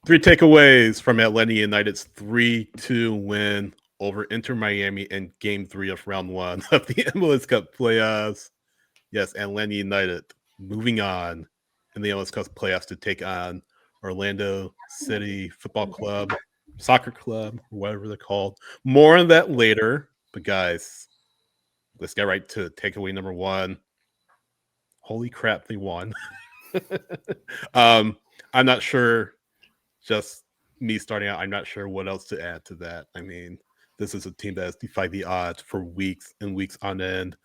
Three takeaways from Atlanta United's 3-2 win over Inter Miami in Game 3 of Round 1 of the MLS Cup Playoffs. Yes, Atlanta United moving on in the MLS Cup Playoffs to take on Orlando City Football Club, Soccer Club, or whatever they're called. More on that later. But guys, let's get right to takeaway number one. Holy crap, they won. I'm not sure, just me starting out, I'm not sure what else to add to that. I mean, this is a team that has defied the odds for weeks and weeks on end.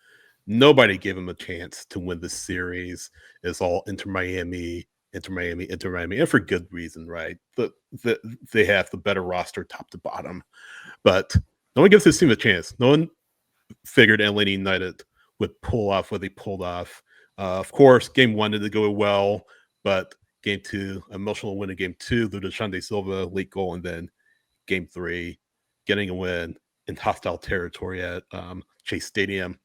Nobody gave them a chance to win this series. It's all Inter Miami, Inter Miami, Inter Miami, and for good reason, right? They have the better roster top to bottom. But no one gives this team a chance. No one figured Atlanta United would pull off what they pulled off. Of course, game one didn't go well, but game two, emotional win in game two, the Deshande Silva late goal, and then game three, getting a win in hostile territory at Chase Stadium.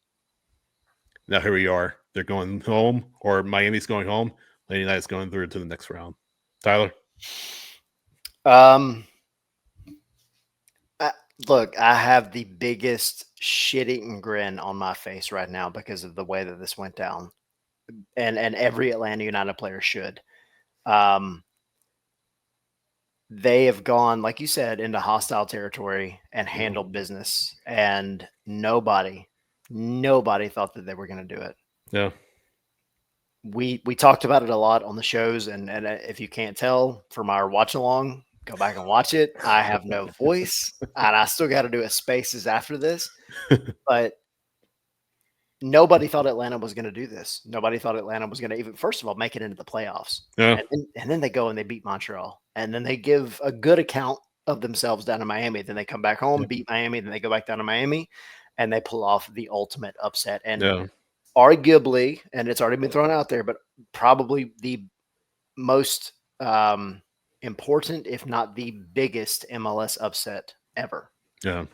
Now here we are. They're going home, or Miami's going home. Atlanta United's going through to the next round. Tyler? Look, I have the biggest shit-eating grin on my face right now because of the way that this went down. And every Atlanta United player should. They have gone, like you said, into hostile territory and handled business. And nobody thought that they were going to do it. Yeah. We talked about it a lot on the shows. And if you can't tell from our watch along, go back and watch it. I have no voice, and I still got to do a spaces after this. But nobody thought Atlanta was going to do this. Nobody thought Atlanta was going to even, first of all, make it into the playoffs. Yeah. And then they go and they beat Montreal. And then they give a good account of themselves down in Miami. Then they come back home, beat Miami. Then they go back down to Miami, and they pull off the ultimate upset. And arguably, and it's already been thrown out there, but probably the most important, if not the biggest MLS upset ever. Yeah.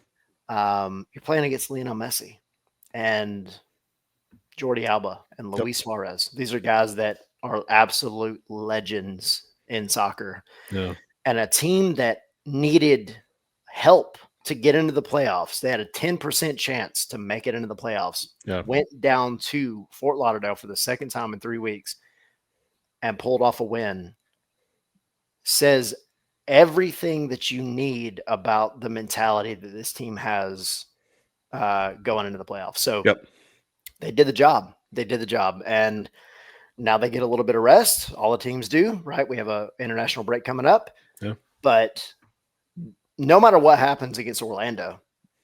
You're playing against Lionel Messi and Jordi Alba and Luis Suarez. These are guys that are absolute legends in soccer. Yeah. And a team that needed help to get into the playoffs. They had a 10% chance to make it into the playoffs. Yeah. Went down to Fort Lauderdale for the second time in 3 weeks and pulled off a win. Says everything that you need about the mentality that this team has going into the playoffs. So they did the job. They did the job. And now they get a little bit of rest. All the teams do, right? We have an international break coming up. Yeah. But no matter what happens against Orlando,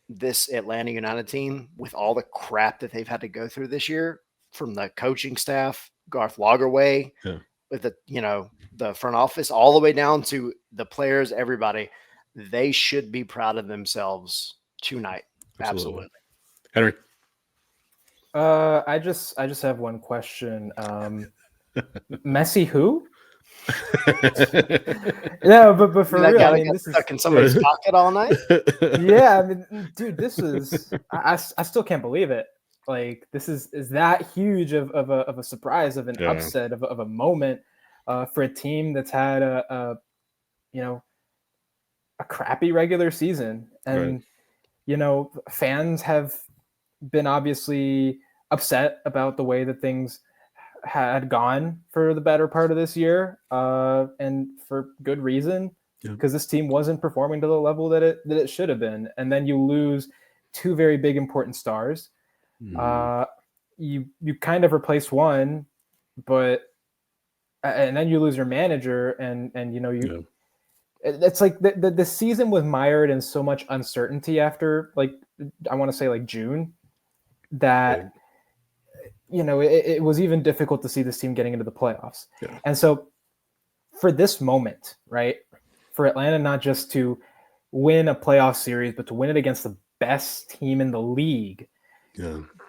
this Atlanta United team, with all the crap that they've had to go through this year from the coaching staff, Garth Lagerwey, with the front office, all the way down to the players, everybody, they should be proud of themselves tonight. Absolutely. Henry? I just have one question. Messi who? No, but for real, I mean, this is stuck in somebody's pocket all night. Yeah, I mean, dude, this is I still can't believe it. Like, this is that huge of a surprise, of an upset, of a moment for a team that's had a crappy regular season, and fans have been obviously upset about the way that things had gone for the better part of this year, and for good reason, because this team wasn't performing to the level that it should have been. And then you lose two very big important stars. You kind of replace one, but and then you lose your manager, and it's like the season was mired in so much uncertainty after, like, I want to say like June, that it was even difficult to see this team getting into the playoffs. And so for this moment, right, for Atlanta not just to win a playoff series, but to win it against the best team in the league,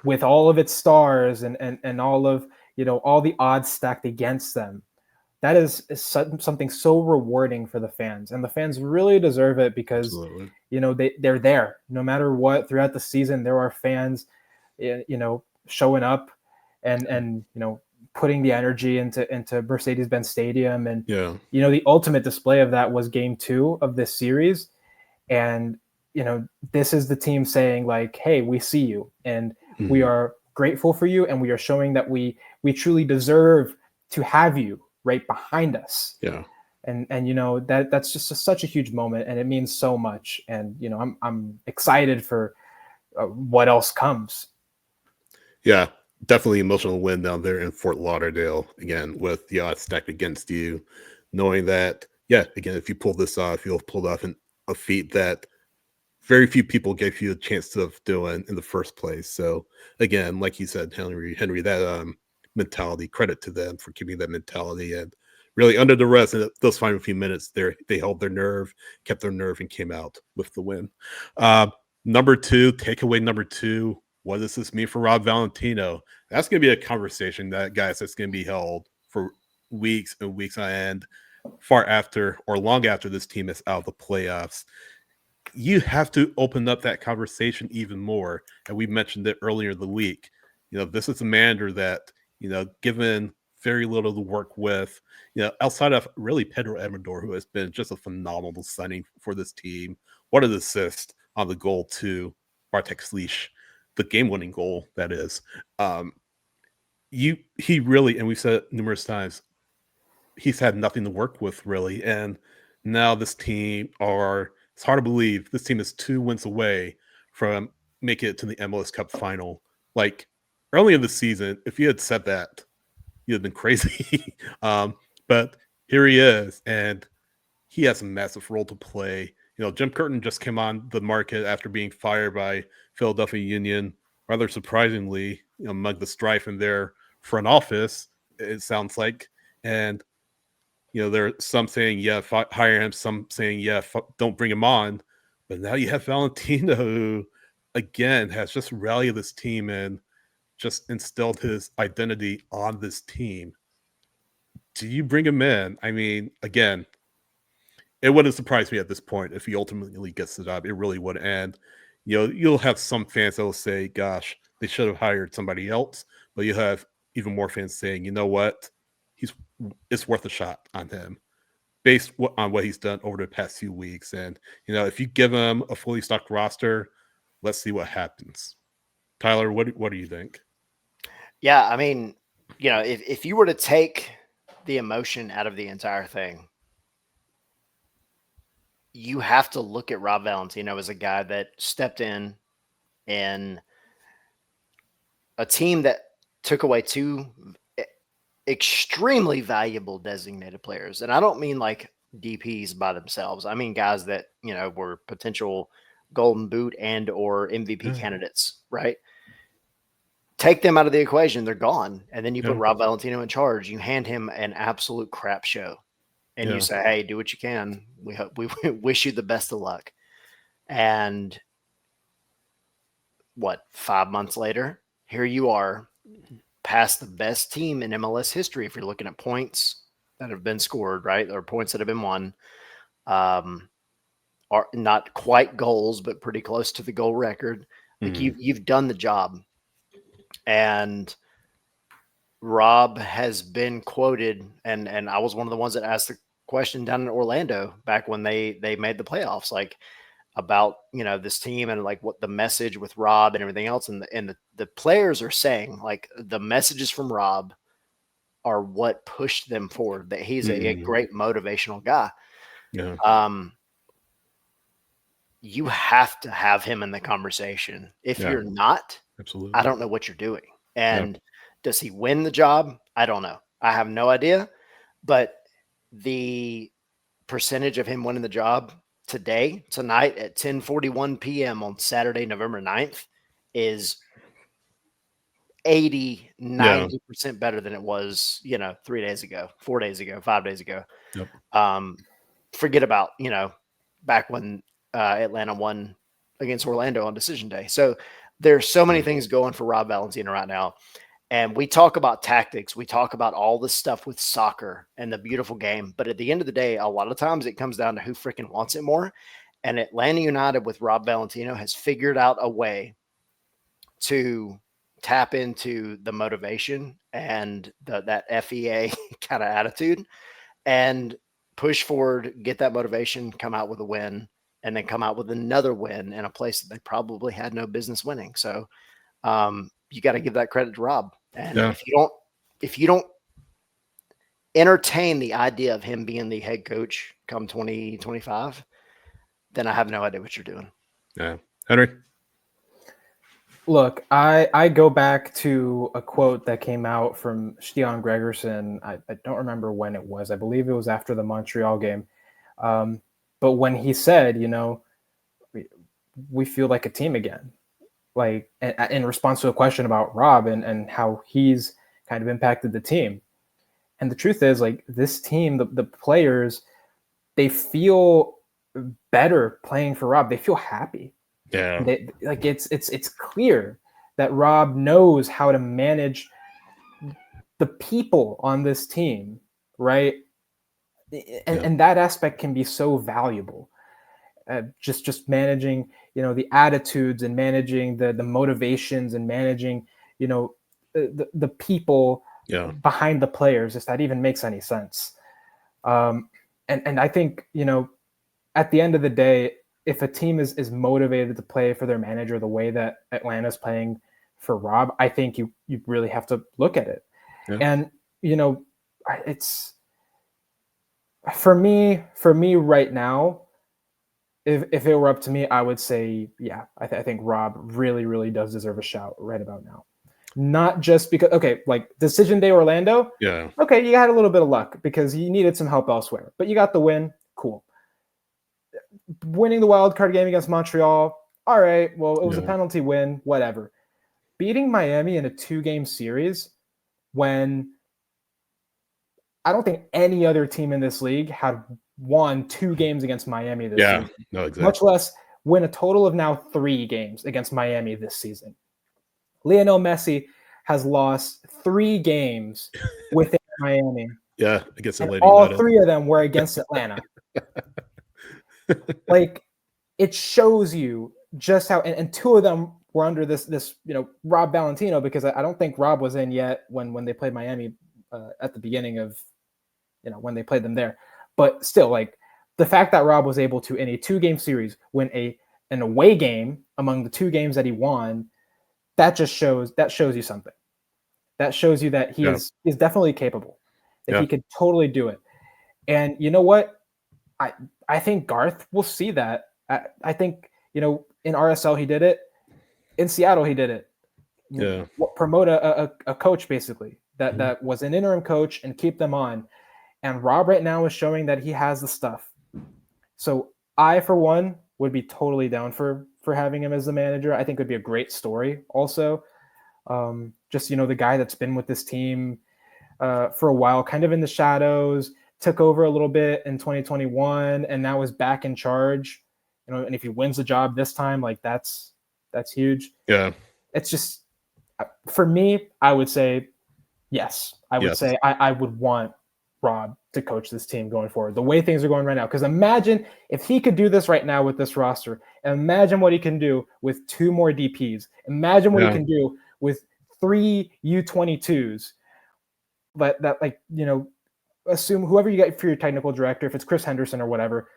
with all of its stars and all of all the odds stacked against them, that is something so rewarding for the fans, and the fans really deserve it, because they're there no matter what. Throughout the season, there are fans showing up and putting the energy into Mercedes-Benz Stadium. And, Yeah. the ultimate display of that was game 2 of this series. And, this is the team saying like, hey, we see you and we are grateful for you. And we are showing that we truly deserve to have you right behind us. Yeah. And that's just such a huge moment, and it means so much. And, I'm excited for what else comes. Yeah, definitely emotional win down there in Fort Lauderdale, again, with the odds stacked against you, knowing that, yeah, again, if you pull this off, you'll have pulled off a feat that very few people gave you a chance of doing in the first place. So again, like you said, Henry, that mentality, credit to them for keeping that mentality, and really under the rest in those final few minutes, they held their nerve, kept their nerve, and came out with the win. Takeaway number 2. What does this mean for Rob Valentino? That's going to be a conversation that's going to be held for weeks and weeks on end, far after or long after this team is out of the playoffs. You have to open up that conversation even more. And we mentioned it earlier in the week. This is a manager that, given very little to work with, outside of really Pedro Amador, who has been just a phenomenal signing for this team. What an assist on the goal to Bartek Sliš, the game-winning goal, that is. He really, and we've said it numerous times, he's had nothing to work with, really. And now this team it's hard to believe this team is 2 wins away from making it to the MLS Cup final. Like, early in the season, if you had said that, you'd have been crazy. But here he is, and he has a massive role to play. Jim Curtin just came on the market after being fired by Philadelphia Union, rather surprisingly, among the strife in their front office, it sounds like. And there are some saying, yeah, hire him, some saying, yeah, don't bring him on. But now you have Valentino, who, again, has just rallied this team and just instilled his identity on this team. Do you bring him in? I mean, again, it wouldn't surprise me at this point if he ultimately gets the job. It really would. And, you'll have some fans that will say, gosh, they should have hired somebody else. But you have even more fans saying, you know what? It's worth a shot on him based on what he's done over the past few weeks. And, if you give him a fully stocked roster, let's see what happens. Tyler, what do you think? Yeah, I mean, if you were to take the emotion out of the entire thing, you have to look at Rob Valentino as a guy that stepped in a team that took away 2 extremely valuable designated players. And I don't mean like DPs by themselves. I mean guys that, were potential Golden Boot and or MVP candidates, right? Take them out of the equation, they're gone. And then you put Rob Valentino in charge. You hand him an absolute crap show. And you say, hey, do what you can. We wish you the best of luck. And 5 months later, here you are, past the best team in MLS history. If you're looking at points that have been scored, right, or points that have been won, are not quite goals, but pretty close to the goal record. Like you've done the job. And Rob has been quoted, and I was one of the ones that asked the question down in Orlando back when they made the playoffs, like about this team and like what the message with Rob and everything else, and the players are saying like the messages from Rob are what pushed them forward, that he's a great motivational guy. You have to have him in the conversation. If you're not, absolutely, I don't know what you're doing. And does he win the job? I don't know. I have no idea. But the percentage of him winning the job tonight at 10:41 p.m. on Saturday, November 9th is 80, 90% better than it was, 3 days ago, 4 days ago, 5 days ago. Forget about, back when Atlanta won against Orlando on decision day. So there's so many things going for Rob Valentino right now. And we talk about tactics. We talk about all this stuff with soccer and the beautiful game. But at the end of the day, a lot of times it comes down to who freaking wants it more. And Atlanta United with Rob Valentino has figured out a way to tap into the motivation and that FEA kind of attitude and push forward, get that motivation, come out with a win, and then come out with another win in a place that they probably had no business winning. So you got to give that credit to Rob. And if you don't entertain the idea of him being the head coach come 2025, then I have no idea what you're doing. Yeah. Henry? Look, I go back to a quote that came out from Stian Gregerson. I don't remember when it was. I believe it was after the Montreal game. But when he said, we feel like a team again, like in response to a question about Rob and how he's kind of impacted the team. And the truth is, like, this team, the players, they feel better playing for Rob. They feel happy. Yeah. It's clear that Rob knows how to manage the people on this team, right? And that aspect can be so valuable. Just managing, the attitudes and managing the motivations and managing, the people behind the players, if that even makes any sense. And I think, at the end of the day, if a team is motivated to play for their manager the way that Atlanta's playing for Rob, I think you really have to look at it. Yeah. And, it's for me right now, if it were up to me, I would say, yeah, I think Rob really, really does deserve a shout right about now. Not just because, okay, like decision day Orlando. Yeah. Okay, you had a little bit of luck because you needed some help elsewhere, but you got the win. Cool. Winning the wild card game against Montreal. All right, well, it was a penalty win, whatever. Beating Miami in a 2-game series when I don't think any other team in this league had won 2 games against Miami this season. No, exactly. Much less win a total of now 3 games against Miami this season. Lionel Messi has lost 3 games within Miami. Yeah, against Atlanta. All United. 3 of them were against Atlanta. Like, it shows you just how, and 2 of them were under this Rob Valentino, because I don't think Rob was in yet when they played Miami at the beginning of, when they played them there. But still, like, the fact that Rob was able to, in a 2-game series, win an away game among the 2 games that he won, that shows you something. That shows you that he's definitely capable, that he could totally do it. And you know what? I think Garth will see that. I think, in RSL he did it. In Seattle he did it. Yeah. Promote a coach, basically, that was an interim coach and keep them on. And Rob right now is showing that he has the stuff. So I, for one, would be totally down for having him as the manager. I think it would be a great story also. Just, the guy that's been with this team for a while, kind of in the shadows, took over a little bit in 2021, and now is back in charge. And if he wins the job this time, like, that's huge. Yeah. It's just, for me, I would say yes. I would say I would want Rob to coach this team going forward, the way things are going right now. Because imagine if he could do this right now with this roster. Imagine what he can do with 2 more DPs. Imagine what he can do with 3 U22s. But that, like, assume whoever you get for your technical director, if it's Chris Henderson or whatever,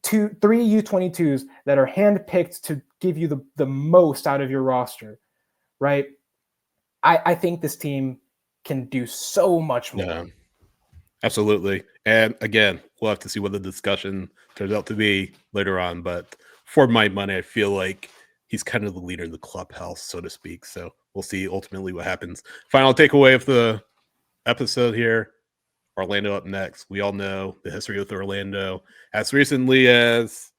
3 U22s that are handpicked to give you the most out of your roster, right? I think this team can do so much more. Yeah, absolutely. And again, we'll have to see what the discussion turns out to be later on. But for my money, I feel like he's kind of the leader in the clubhouse, so to speak. So we'll see ultimately what happens. Final takeaway of the episode here. Orlando up next. We all know the history with Orlando. As recently as,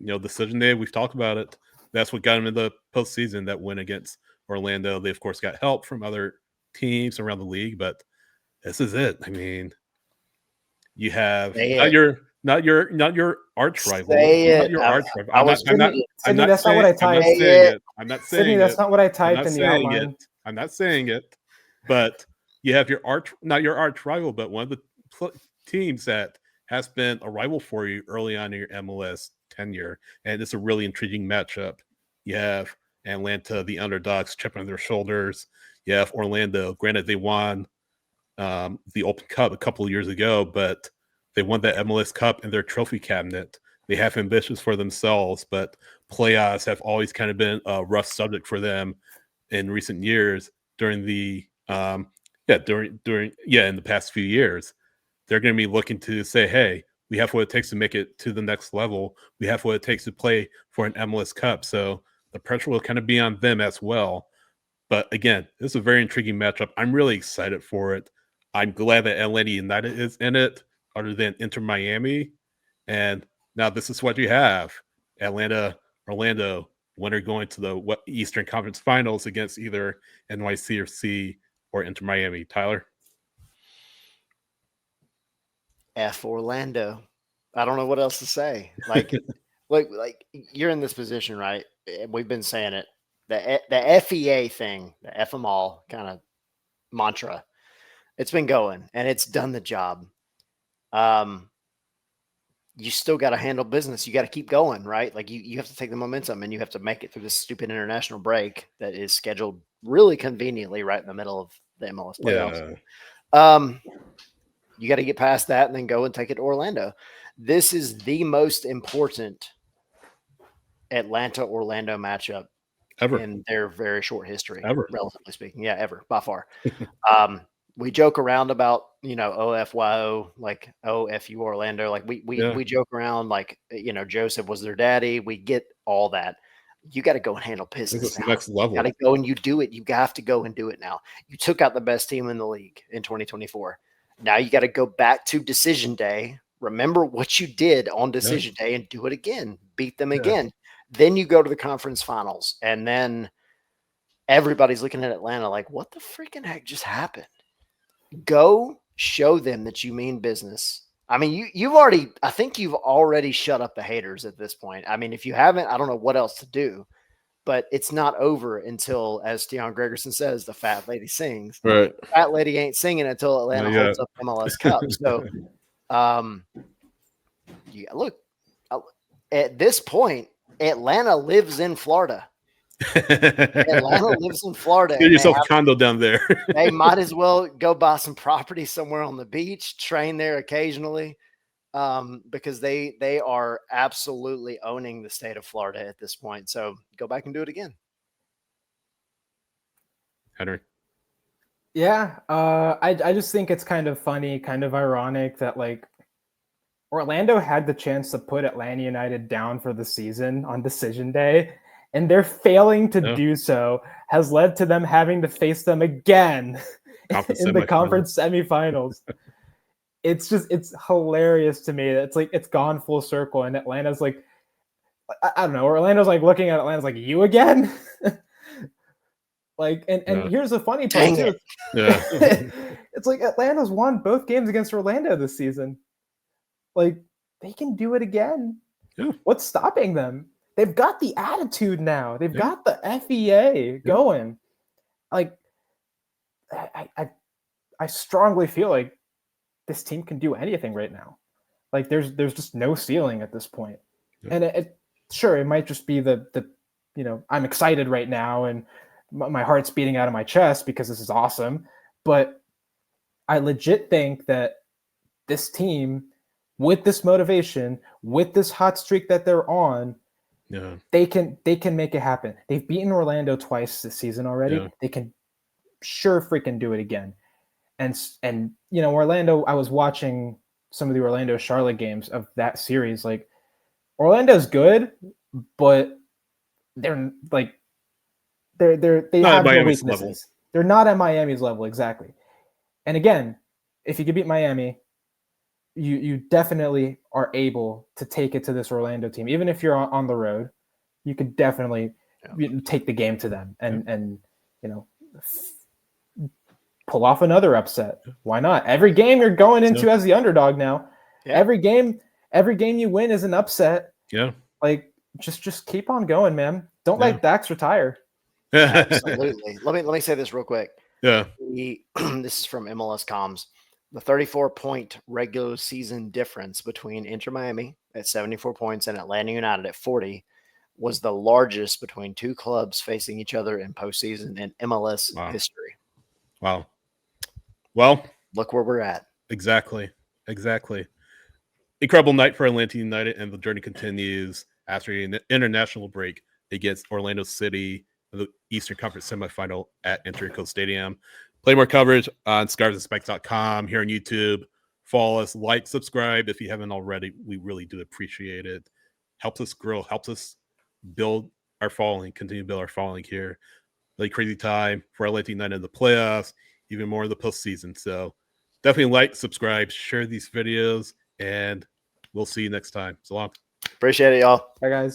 decision day, we've talked about it. That's what got them in the postseason, that win against Orlando. They, of course, got help from other teams around the league, but this is it. I mean, you have not your arch rival. Not your arch rival. I'm not saying that's not what I typed in the outline. I'm not saying it, but you have not your arch rival, but one of the teams that has been a rival for you early on in your MLS tenure, and it's a really intriguing matchup. You have Atlanta, the underdogs, chipping on their shoulders. You have Orlando. Granted, they won the Open Cup a couple of years ago, but they won the MLS Cup in their trophy cabinet. They have ambitions for themselves, but playoffs have always kind of been a rough subject for them in recent years. During the in the past few years, they're going to be looking to say, hey, we have what it takes to make it to the next level. We have what it takes to play for an MLS Cup. So the pressure will kind of be on them as well. But again, this is a very intriguing matchup. I'm really excited for it. I'm glad that Atlanta United is in it, other than Inter Miami. And now this is what you have: Atlanta, Orlando, winner going to the Eastern Conference Finals against either NYCFC or Inter Miami. Tyler? F Orlando. I don't know what else to say. Like, like you're in this position, right? We've been saying it. The FEA thing, the F them all kind of mantra. It's been going and it's done the job. You still got to handle business. You got to keep going, right? Like you have to take the momentum and you have to make it through this stupid international break that is scheduled really conveniently right in the middle of the MLS playoffs. Yeah. You got to get past that and then go and take it to Orlando. This is the most important Atlanta-Orlando matchup ever in their very short history, ever, relatively speaking. Yeah, ever, by far. We joke around about, OFYO, like OFU Orlando. Like we joke around like, Joseph was their daddy. We get all that. You got to go and handle business now. Next level. You got to go and you do it. You have to go and do it now. You took out the best team in the league in 2024. Now you got to go back to decision day. Remember what you did on decision day and do it again. Beat them again. Then you go to the conference finals. And then everybody's looking at Atlanta like, what the freaking heck just happened? Go show them that you mean business. I mean, I think you've already shut up the haters at this point. I mean, if you haven't, I don't know what else to do. But it's not over until, as Steon Gregerson says, the fat lady sings. Right. The fat lady ain't singing until Atlanta holds up MLS Cup. So, look, at this point, Atlanta lives in Florida. Atlanta lives in Florida. Get yourself a condo down there. They might as well go buy some property somewhere on the beach, train there occasionally. Because they are absolutely owning the state of Florida at this point. So go back and do it again. Henry. Yeah. I just think it's kind of funny, kind of ironic that like Orlando had the chance to put Atlanta United down for the season on decision day, and they're failing to do so has led to them having to face them again in the conference semifinals. It's hilarious to me. It's like it's gone full circle, and Atlanta's like, I don't know. Orlando's like looking at Atlanta's like, you again? Like, and here's the funny part too. Yeah. It's like Atlanta's won both games against Orlando this season. Like, they can do it again. Yeah. What's stopping them? They've got the attitude now. They've got the FEA going. Like, I strongly feel like this team can do anything right now. Like there's just no ceiling at this point. Yeah. And it might just be the I'm excited right now and my heart's beating out of my chest because this is awesome. But I legit think that this team, with this motivation, with this hot streak that they're on, they can make it happen. They've beaten Orlando twice this season already. Yeah. They can sure freaking do it again. And Orlando, I was watching some of the Orlando Charlotte games of that series. Like, Orlando's good, but they have no weaknesses. Level. They're not at Miami's level, exactly. And again, if you could beat Miami, you definitely are able to take it to this Orlando team. Even if you're on the road, you could definitely take the game to them and pull off another upset. Why not? Every game you're going into as the underdog now. Yeah. Every game you win is an upset. Yeah. Like just keep on going, man. Don't let Dax retire. Absolutely. Let me say this real quick. Yeah. This is from MLS Comms. The 34-point regular season difference between Inter Miami at 74 points and Atlanta United at 40 was the largest between two clubs facing each other in postseason in MLS history. Wow. Well, look where we're at. Exactly. Incredible night for Atlanta United, and the journey continues after an international break against Orlando City in the Eastern Conference semifinal at Enterco Stadium. Play more coverage on scarsandspikes.com, here on YouTube. Follow us, like, subscribe if you haven't already. We really do appreciate it. Helps us grow, helps us build our following, continue to build our following here. Really crazy time for Atlanta United in the playoffs, even more in the postseason. So definitely like, subscribe, share these videos, and we'll see you next time. So long. Appreciate it, y'all. Bye, guys.